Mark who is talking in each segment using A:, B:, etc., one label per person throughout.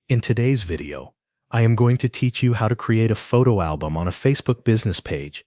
A: In today's video, I am going to teach you how to create a photo album on a Facebook business page.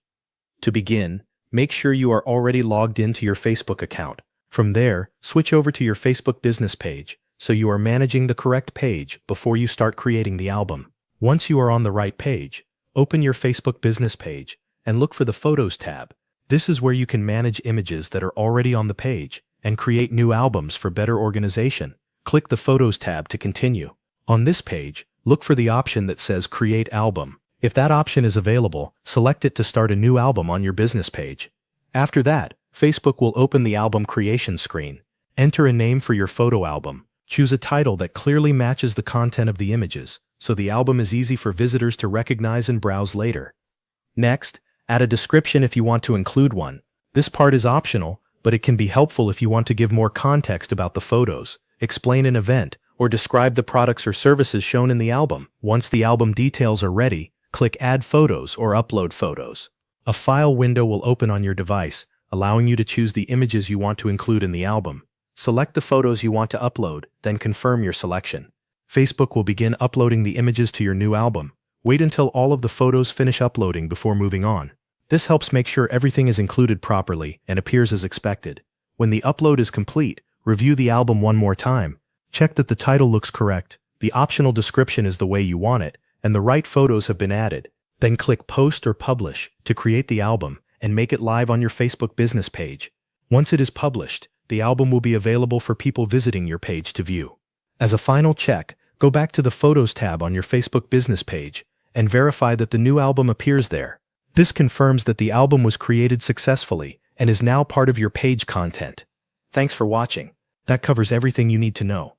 A: To begin, make sure you are already logged into your Facebook account. From there, switch over to your Facebook business page so you are managing the correct page before you start creating the album. Once you are on the right page, open your Facebook business page and look for the Photos tab. This is where you can manage images that are already on the page and create new albums for better organization. Click the Photos tab to continue. On this page, look for the option that says Create Album. If that option is available, select it to start a new album on your business page. After that, Facebook will open the album creation screen. Enter a name for your photo album. Choose a title that clearly matches the content of the images, so the album is easy for visitors to recognize and browse later. Next, add a description if you want to include one. This part is optional, but it can be helpful if you want to give more context about the photos, explain an event, or describe the products or services shown in the album. Once the album details are ready, click Add Photos or Upload Photos. A file window will open on your device, allowing you to choose the images you want to include in the album. Select the photos you want to upload, then confirm your selection. Facebook will begin uploading the images to your new album. Wait until all of the photos finish uploading before moving on. This helps make sure everything is included properly and appears as expected. When the upload is complete, review the album one more time. Check that the title looks correct, the optional description is the way you want it, and the right photos have been added. Then click Post or Publish to create the album and make it live on your Facebook business page. Once it is published, the album will be available for people visiting your page to view. As a final check, go back to the Photos tab on your Facebook business page and verify that the new album appears there. This confirms that the album was created successfully and is now part of your page content. Thanks for watching. That covers everything you need to know.